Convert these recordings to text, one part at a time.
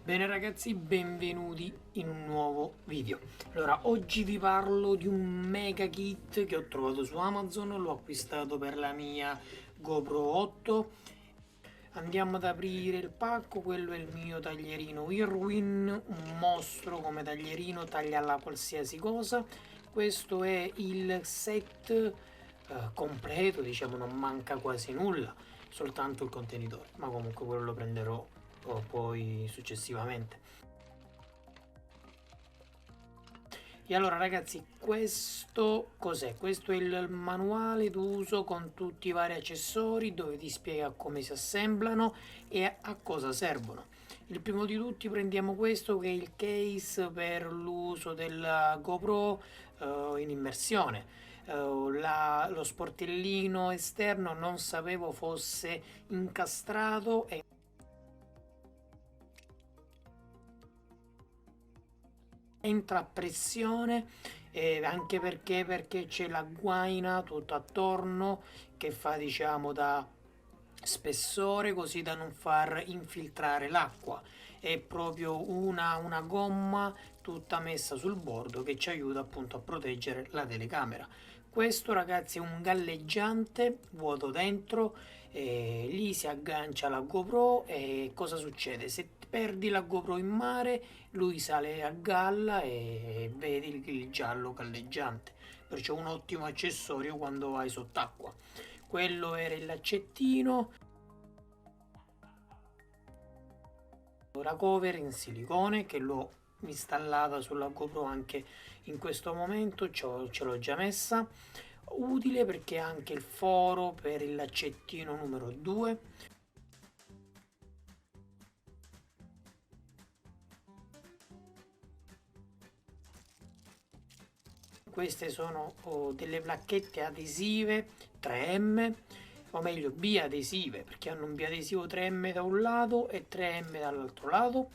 Bene ragazzi, benvenuti in un nuovo video. Allora, oggi vi parlo di un mega kit che ho trovato su Amazon, l'ho acquistato per la mia GoPro 8. Andiamo ad aprire il pacco, quello è il mio taglierino Irwin, un mostro come taglierino, taglia alla qualsiasi cosa. Questo è il set completo, diciamo non manca quasi nulla, soltanto il contenitore, ma comunque quello lo prenderò poi successivamente. E allora ragazzi, questo cos'è? Questo è il manuale d'uso con tutti i vari accessori dove ti spiega come si assemblano e a cosa servono. Il primo di tutti prendiamo questo che è il case per l'uso della GoPro in immersione. Lo sportellino esterno non sapevo fosse incastrato e entra a pressione, anche perché c'è la guaina tutto attorno che fa diciamo da spessore così da non far infiltrare l'acqua. È proprio una gomma tutta messa sul bordo che ci aiuta appunto a proteggere la telecamera. Questo ragazzi è un galleggiante vuoto dentro, lì si aggancia la GoPro e cosa succede? Se perdi la GoPro in mare lui sale a galla e vedi il giallo galleggiante, perciò un ottimo accessorio quando vai sott'acqua. Quello era il laccettino, la cover in silicone che l'ho installata sulla GoPro anche in questo momento, ce l'ho già messa, utile perché ha anche il foro per il laccettino numero 2. Queste sono delle placchette adesive 3M, o meglio biadesive, perché hanno un biadesivo 3M da un lato e 3M dall'altro lato.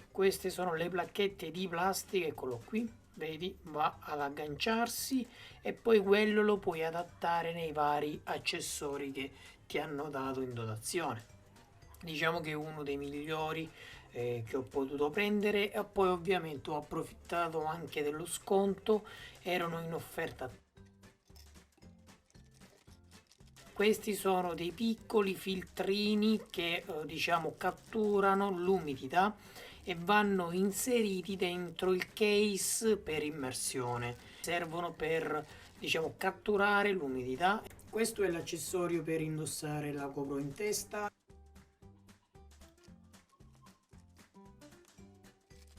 Queste sono le placchette di plastica, eccolo qui, vedi, va ad agganciarsi e poi quello lo puoi adattare nei vari accessori che ti hanno dato in dotazione. Diciamo che è uno dei migliori che ho potuto prendere e poi ovviamente ho approfittato anche dello sconto, erano in offerta. Questi sono dei piccoli filtrini che diciamo catturano l'umidità e vanno inseriti dentro il case per immersione, servono per diciamo catturare l'umidità. Questo è l'accessorio per indossare la GoPro in testa.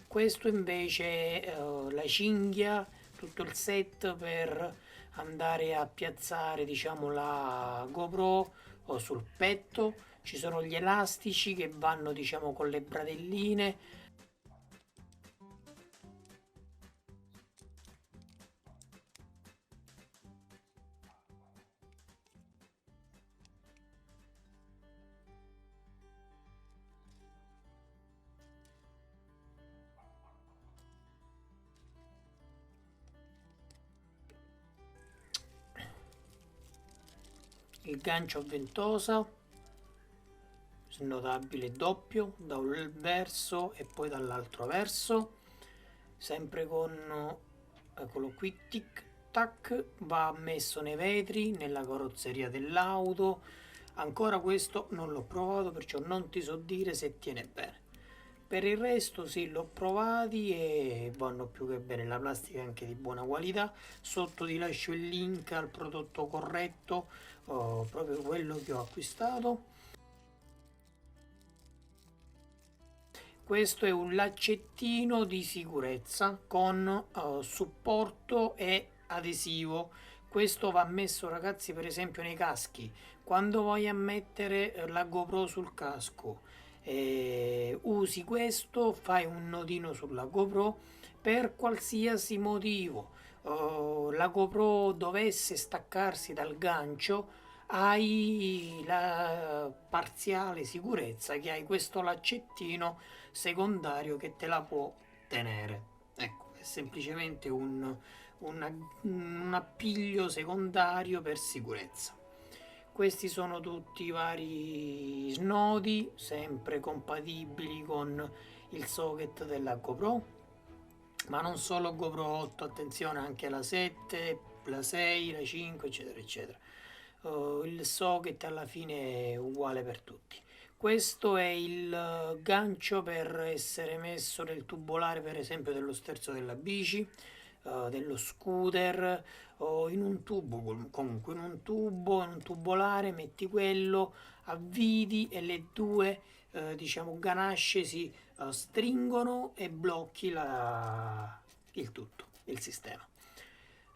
Questo invece è la cinghia, tutto il set per andare a piazzare diciamo la GoPro o sul petto. Ci sono gli elastici che vanno diciamo con le bradelline. Il gancio a ventosa snodabile doppio da un verso e poi dall'altro verso, sempre con eccolo qui, tic tac, va messo nei vetri, nella carrozzeria dell'auto. Ancora questo non l'ho provato, perciò non ti so dire se tiene bene. Per il resto sì, l'ho provati e vanno più che bene, la plastica è anche di buona qualità. Sotto ti lascio il link al prodotto corretto, proprio quello che ho acquistato. Questo è un laccettino di sicurezza con supporto e adesivo. Questo va messo ragazzi per esempio nei caschi. Quando vai a mettere la GoPro sul casco, usi questo, fai un nodino sulla GoPro per qualsiasi motivo. La GoPro dovesse staccarsi dal gancio, hai la parziale sicurezza che hai questo laccettino secondario che te la può tenere. Ecco, è semplicemente un appiglio secondario per sicurezza. Questi sono tutti i vari snodi, sempre compatibili con il socket della GoPro, ma non solo GoPro 8, attenzione anche la 7, la 6, la 5, eccetera, eccetera. Il socket alla fine è uguale per tutti. Questo è il gancio per essere messo nel tubolare, per esempio, dello sterzo della bici, dello scooter o in un tubo, comunque in un tubo, in un tubolare, metti quello, avviti e le due diciamo ganasce si stringono e blocchi il tutto, il sistema.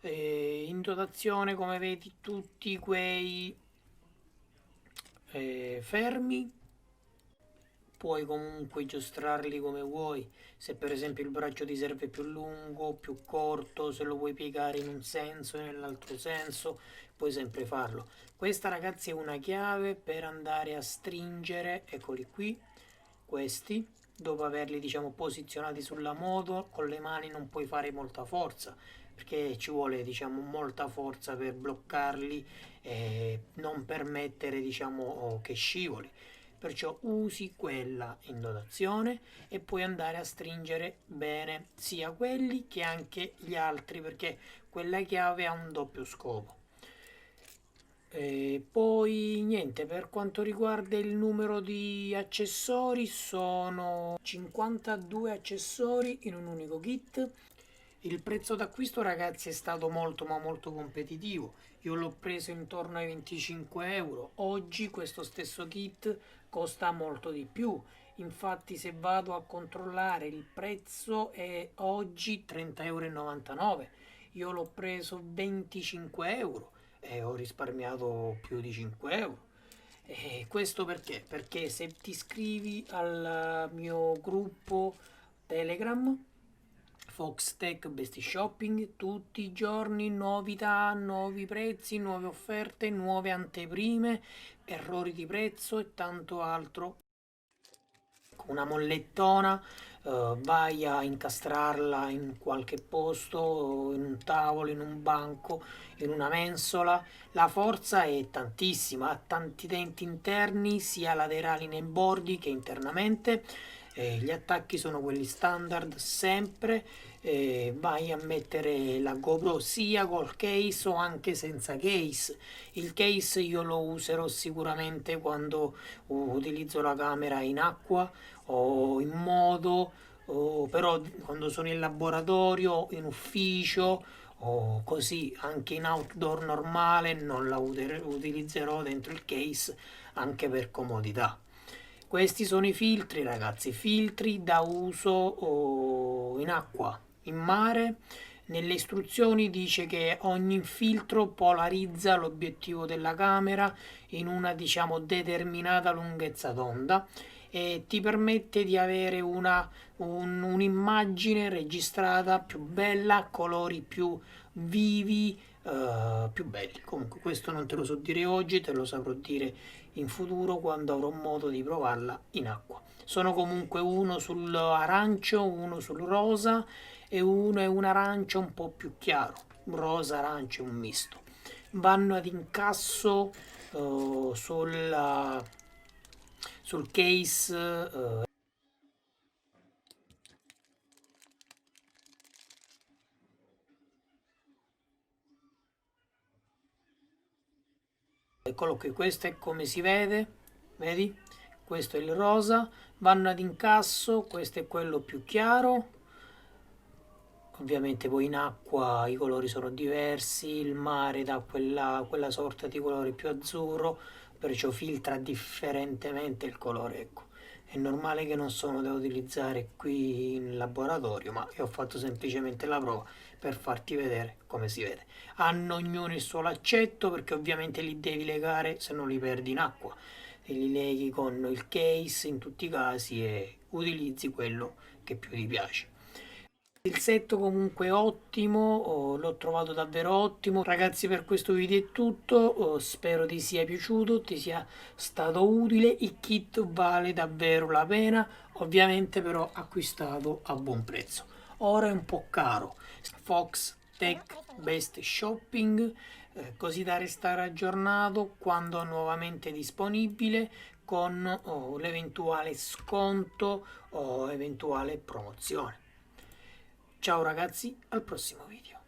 In dotazione, come vedi, tutti quei fermi, puoi comunque giostrarli come vuoi, se per esempio il braccio ti serve più lungo, più corto, se lo vuoi piegare in un senso e nell'altro senso, puoi sempre farlo. Questa, ragazzi, è una chiave per andare a stringere, eccoli qui, questi, dopo averli diciamo posizionati sulla moto. Con le mani non puoi fare molta forza, perché ci vuole diciamo molta forza per bloccarli e non permettere diciamo che scivoli. Perciò usi quella in dotazione e puoi andare a stringere bene sia quelli che anche gli altri, perché quella chiave ha un doppio scopo. E poi niente, per quanto riguarda il numero di accessori, sono 52 accessori in un unico kit. Il prezzo d'acquisto, ragazzi, è stato molto ma molto competitivo. Io l'ho preso intorno ai 25 euro. Oggi questo stesso kit costa molto di più. Infatti, se vado a controllare il prezzo è oggi 30,99 euro. Io l'ho preso 25 euro e ho risparmiato più di 5 euro. E questo perché? Perché se ti iscrivi al mio gruppo Telegram Fox Tech Best Shopping, tutti i giorni novità, nuovi prezzi, nuove offerte, nuove anteprime, errori di prezzo e tanto altro. Una mollettona, vai a incastrarla in qualche posto, in un tavolo, in un banco, in una mensola. La forza è tantissima, ha tanti denti interni, sia laterali nei bordi che internamente. Gli attacchi sono quelli standard sempre. Vai a mettere la GoPro sia col case o anche senza case. Il case io lo userò sicuramente quando utilizzo la camera in acqua o in moto, però quando sono in laboratorio, in ufficio o così, anche in outdoor normale non la utilizzerò dentro il case, anche per comodità. Questi sono i filtri, ragazzi, filtri da uso in acqua, in mare. Nelle istruzioni dice che ogni filtro polarizza l'obiettivo della camera in una diciamo determinata lunghezza d'onda e ti permette di avere un'immagine registrata più bella, colori più vivi, più belli. Comunque questo non te lo so dire oggi, te lo saprò dire in futuro quando avrò modo di provarla in acqua. Sono comunque uno sull'arancio, uno sul rosa e uno è un arancio un po' più chiaro, un rosa arancio, un misto. Vanno ad incasso sul case. Eccolo qui, questo è come si vede, vedi? Questo è il rosa, vanno ad incasso, questo è quello più chiaro. Ovviamente poi in acqua i colori sono diversi, il mare dà quella sorta di colore più azzurro, perciò filtra differentemente il colore, ecco. È normale che non sono da utilizzare qui in laboratorio, ma io ho fatto semplicemente la prova per farti vedere come si vede. Hanno ognuno il suo laccetto perché ovviamente li devi legare se non li perdi in acqua. E li leghi con il case in tutti i casi e utilizzi quello che più ti piace. Il set comunque è ottimo, l'ho trovato davvero ottimo. Ragazzi, per questo video è tutto, spero ti sia piaciuto, ti sia stato utile. Il kit vale davvero la pena, ovviamente però acquistato a buon prezzo. Ora è un po' caro. Fox hashtag Best Shopping, così da restare aggiornato quando è nuovamente disponibile con l'eventuale sconto o eventuale promozione. Ciao ragazzi, al prossimo video.